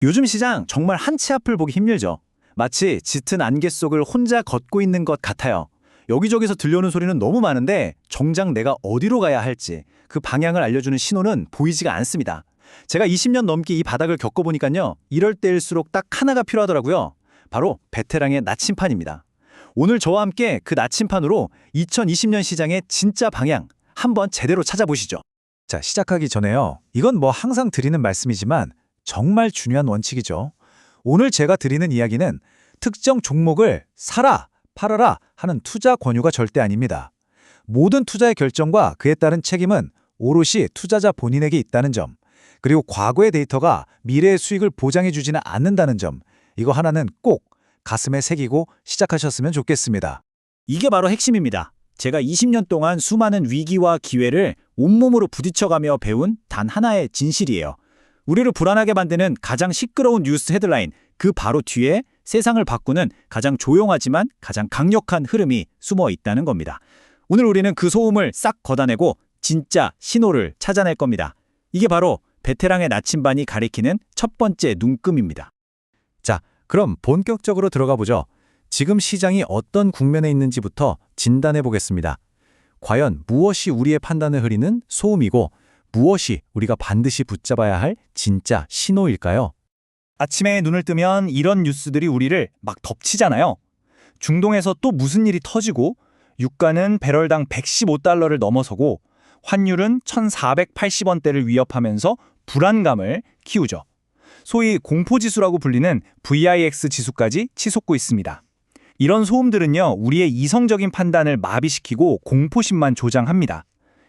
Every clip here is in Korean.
요즘 시장 정말 한 치 앞을 보기 힘들죠. 마치 짙은 안개 속을 혼자 걷고 있는 것 같아요. 여기저기서 들려오는 소리는 너무 많은데 정작 내가 어디로 가야 할지 그 방향을 알려주는 신호는 보이지가 않습니다. 제가 20년 넘게 이 바닥을 겪어보니까요. 이럴 때일수록 딱 하나가 필요하더라고요. 바로 베테랑의 나침판입니다. 오늘 저와 함께 그 나침판으로 2020년 시장의 진짜 방향 한번 제대로 찾아보시죠. 자, 시작하기 전에요. 이건 뭐 항상 드리는 말씀이지만 정말 중요한 원칙이죠. 오늘 제가 드리는 이야기는 특정 종목을 사라, 팔아라 하는 투자 권유가 절대 아닙니다. 모든 투자의 결정과 그에 따른 책임은 오롯이 투자자 본인에게 있다는 점, 그리고 과거의 데이터가 미래의 수익을 보장해주지는 않는다는 점, 이거 하나는 꼭 가슴에 새기고 시작하셨으면 좋겠습니다. 이게 바로 핵심입니다. 제가 20년 동안 수많은 위기와 기회를 온몸으로 부딪혀가며 배운 단 하나의 진실이에요. 우리를 불안하게 만드는 가장 시끄러운 뉴스 헤드라인, 그 바로 뒤에 세상을 바꾸는 가장 조용하지만 가장 강력한 흐름이 숨어 있다는 겁니다. 오늘 우리는 그 소음을 싹 걷어내고 진짜 신호를 찾아낼 겁니다. 이게 바로 베테랑의 나침반이 가리키는 첫 번째 눈금입니다. 자, 그럼 본격적으로 들어가 보죠. 지금 시장이 어떤 국면에 있는지부터 진단해 보겠습니다. 과연 무엇이 우리의 판단을 흐리는 소음이고 무엇이 우리가 반드시 붙잡아야 할 진짜 신호일까요? 아침에 눈을 뜨면 이런 뉴스들이 우리를 막 덮치잖아요. 중동에서 또 무슨 일이 터지고 유가는 배럴당 115달러를 넘어서고 환율은 1,480원대를 위협하면서 불안감을 키우죠. 소위 공포지수라고 불리는 VIX 지수까지 치솟고 있습니다. 이런 소음들은요, 우리의 이성적인 판단을 마비시키고 공포심만 조장합니다.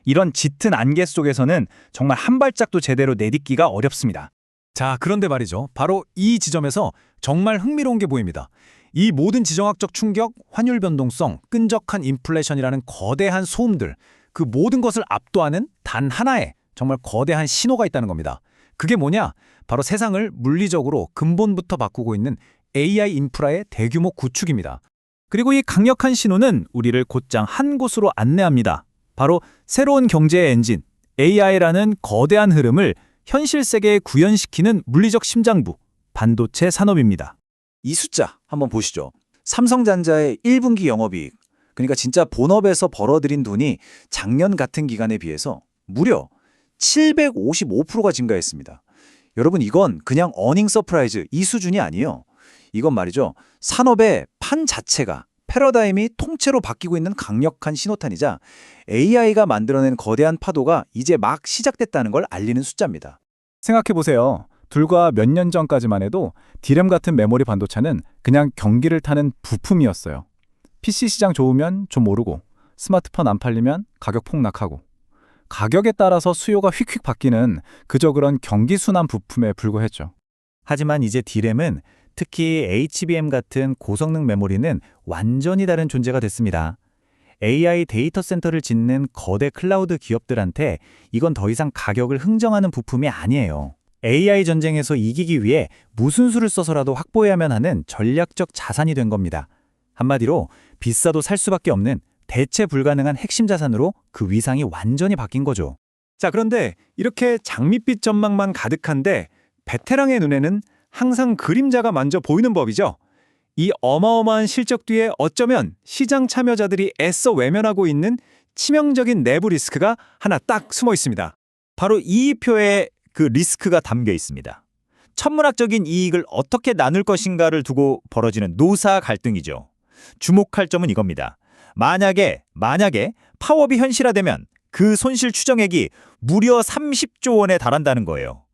이런 짙은 안개 속에서는 정말 한 발짝도 제대로 내딛기가 어렵습니다. 자, 그런데 말이죠. 바로 이 지점에서 정말 흥미로운 게 보입니다. 이 모든 지정학적 충격, 환율 변동성, 끈적한 인플레이션이라는 거대한 소음들, 그 모든 것을 압도하는 단 하나의 정말 거대한 신호가 있다는 겁니다. 그게 뭐냐? 바로 세상을 물리적으로 근본부터 바꾸고 있는 AI 인프라의 대규모 구축입니다. 그리고 이 강력한 신호는 우리를 곧장 한 곳으로 안내합니다. 바로 새로운 경제의 엔진, AI라는 거대한 흐름을 현실 세계에 구현시키는 물리적 심장부, 반도체 산업입니다. 이 숫자 한번 보시죠. 삼성전자의 1분기 영업이익, 그러니까 진짜 본업에서 벌어들인 돈이 작년 같은 기간에 비해서 무려 755%가 증가했습니다. 여러분, 이건 그냥 어닝 서프라이즈 이 수준이 아니에요. 이건 말이죠. 산업의 판 자체가 패러다임이 통째로 바뀌고 있는 강력한 신호탄이자 AI가 만들어낸 거대한 파도가 이제 막 시작됐다는 걸 알리는 숫자입니다. 생각해보세요. 불과 몇 년 전까지만 해도 디램 같은 메모리 반도체는 그냥 경기를 타는 부품이었어요. PC 시장 좋으면 좀 오르고 스마트폰 안 팔리면 가격 폭락하고 가격에 따라서 수요가 휙휙 바뀌는 그저 그런 경기순환 부품에 불과했죠. 하지만 이제 디램은 특히 HBM 같은 고성능 메모리는 완전히 다른 존재가 됐습니다. AI 데이터 센터를 짓는 거대 클라우드 기업들한테 이건 더 이상 가격을 흥정하는 부품이 아니에요. AI 전쟁에서 이기기 위해 무슨 수를 써서라도 확보해야만 하는 전략적 자산이 된 겁니다. 한마디로 비싸도 살 수밖에 없는 대체 불가능한 핵심 자산으로 그 위상이 완전히 바뀐 거죠. 자, 그런데 이렇게 장밋빛 전망만 가득한데 베테랑의 눈에는 항상 그림자가 먼저 보이는 법이죠. 이 어마어마한 실적 뒤에 어쩌면 시장 참여자들이 애써 외면하고 있는 치명적인 내부 리스크가 하나 딱 숨어 있습니다. 바로 이 표에 그 리스크가 담겨 있습니다. 천문학적인 이익을 어떻게 나눌 것인가를 두고 벌어지는 노사 갈등이죠. 주목할 점은 이겁니다. 만약에 파업이 현실화되면 그 손실 추정액이 무려 30조 원에 달한다는 거예요.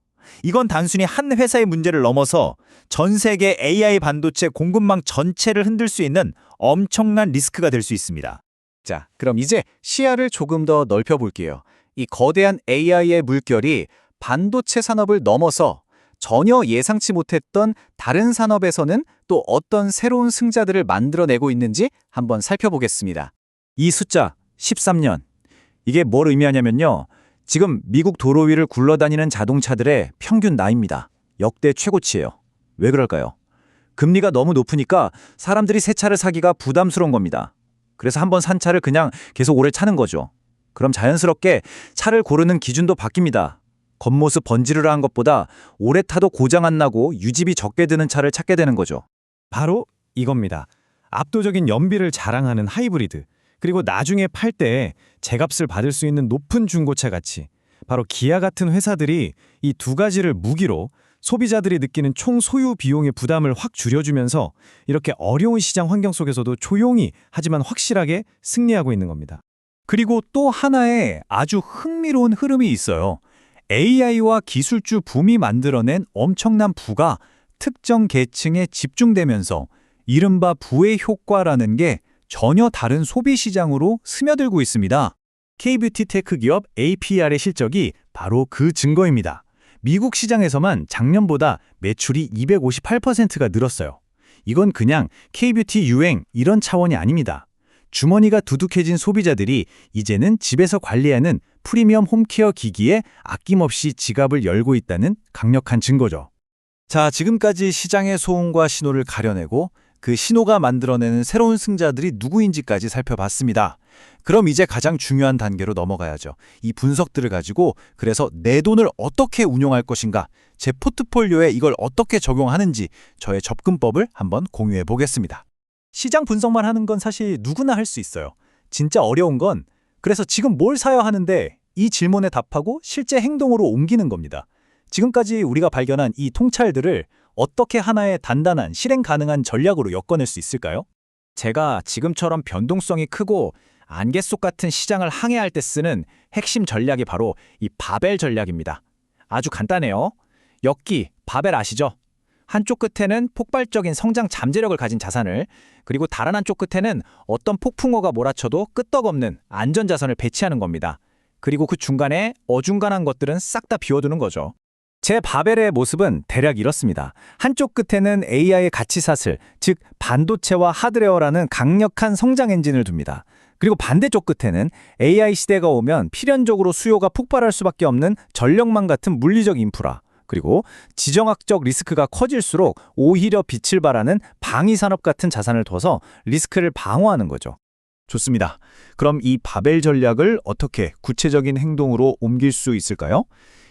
이건 단순히 한 회사의 문제를 넘어서 전 세계 AI 반도체 공급망 전체를 흔들 수 있는 엄청난 리스크가 될 수 있습니다. 자, 그럼 이제 시야를 조금 더 넓혀볼게요. 이 거대한 AI의 물결이 반도체 산업을 넘어서 전혀 예상치 못했던 다른 산업에서는 또 어떤 새로운 승자들을 만들어내고 있는지 한번 살펴보겠습니다. 이 숫자 13년. 이게 뭘 의미하냐면요. 지금 미국 도로 위를 굴러다니는 자동차들의 평균 나이입니다. 역대 최고치예요. 왜 그럴까요? 금리가 너무 높으니까 사람들이 새 차를 사기가 부담스러운 겁니다. 그래서 한번 산 차를 그냥 계속 오래 차는 거죠. 그럼 자연스럽게 차를 고르는 기준도 바뀝니다. 겉모습 번지르르한 것보다 오래 타도 고장 안 나고 유지비 적게 드는 차를 찾게 되는 거죠. 바로 이겁니다. 압도적인 연비를 자랑하는 하이브리드, 그리고 나중에 팔 때 제값을 받을 수 있는 높은 중고차 가치. 바로 기아 같은 회사들이 이 두 가지를 무기로 소비자들이 느끼는 총 소유 비용의 부담을 확 줄여주면서 이렇게 어려운 시장 환경 속에서도 조용히 하지만 확실하게 승리하고 있는 겁니다. 그리고 또 하나의 아주 흥미로운 흐름이 있어요. AI와 기술주 붐이 만들어낸 엄청난 부가 특정 계층에 집중되면서 이른바 부의 효과라는 게 전혀 다른 소비 시장으로 스며들고 있습니다. K-뷰티 테크 기업 APR의 실적이 바로 그 증거입니다. 미국 시장에서만 작년보다 매출이 258%가 늘었어요. 이건 그냥 K-뷰티 유행 이런 차원이 아닙니다. 주머니가 두둑해진 소비자들이 이제는 집에서 관리하는 프리미엄 홈케어 기기에 아낌없이 지갑을 열고 있다는 강력한 증거죠. 자, 지금까지 시장의 소음과 신호를 가려내고 그 신호가 만들어내는 새로운 승자들이 누구인지까지 살펴봤습니다. 그럼 이제 가장 중요한 단계로 넘어가야죠. 이 분석들을 가지고 그래서 내 돈을 어떻게 운용할 것인가, 제 포트폴리오에 이걸 어떻게 적용하는지 저의 접근법을 한번 공유해 보겠습니다. 시장 분석만 하는 건 사실 누구나 할 수 있어요. 진짜 어려운 건 그래서 지금 뭘 사야 하는데 이 질문에 답하고 실제 행동으로 옮기는 겁니다. 지금까지 우리가 발견한 이 통찰들을 어떻게 하나의 단단한 실행 가능한 전략으로 엮어낼 수 있을까요? 제가 지금처럼 변동성이 크고 안개 속 같은 시장을 항해할 때 쓰는 핵심 전략이 바로 이 바벨 전략입니다. 아주 간단해요. 엮기, 바벨 아시죠? 한쪽 끝에는 폭발적인 성장 잠재력을 가진 자산을, 그리고 다른 한쪽 끝에는 어떤 폭풍우가 몰아쳐도 끄떡없는 안전자산을 배치하는 겁니다. 그리고 그 중간에 어중간한 것들은 싹 다 비워두는 거죠. 제 바벨의 모습은 대략 이렇습니다. 한쪽 끝에는 AI의 가치사슬, 즉 반도체와 하드웨어라는 강력한 성장 엔진을 둡니다. 그리고 반대쪽 끝에는 AI 시대가 오면 필연적으로 수요가 폭발할 수밖에 없는 전력망 같은 물리적 인프라, 그리고 지정학적 리스크가 커질수록 오히려 빛을 발하는 방위산업 같은 자산을 둬서 리스크를 방어하는 거죠. 좋습니다. 그럼 이 바벨 전략을 어떻게 구체적인 행동으로 옮길 수 있을까요?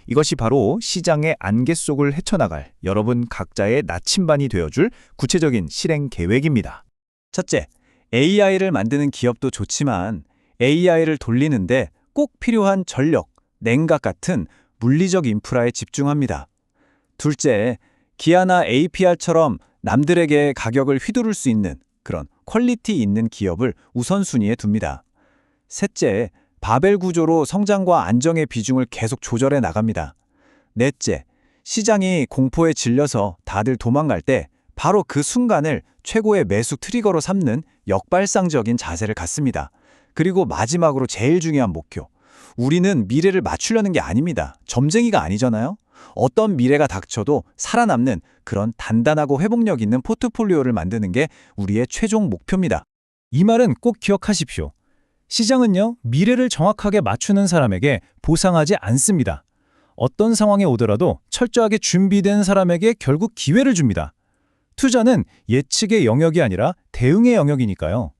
이것이 바로 시장의 안개 속을 헤쳐나갈 여러분 각자의 나침반이 되어줄 구체적인 실행 계획입니다. 첫째, AI를 만드는 기업도 좋지만 AI를 돌리는데 꼭 필요한 전력, 냉각 같은 물리적 인프라에 집중합니다. 둘째, 기아나 APR처럼 남들에게 가격을 휘두를 수 있는 그런 퀄리티 있는 기업을 우선순위에 둡니다. 셋째, 바벨 구조로 성장과 안정의 비중을 계속 조절해 나갑니다. 넷째, 시장이 공포에 질려서 다들 도망갈 때 바로 그 순간을 최고의 매수 트리거로 삼는 역발상적인 자세를 갖습니다. 그리고 마지막으로 제일 중요한 목표. 우리는 미래를 맞추려는 게 아닙니다. 점쟁이가 아니잖아요. 어떤 미래가 닥쳐도 살아남는 그런 단단하고 회복력 있는 포트폴리오를 만드는 게 우리의 최종 목표입니다. 이 말은 꼭 기억하십시오. 시장은요, 미래를 정확하게 맞추는 사람에게 보상하지 않습니다. 어떤 상황에 오더라도 철저하게 준비된 사람에게 결국 기회를 줍니다. 투자는 예측의 영역이 아니라 대응의 영역이니까요.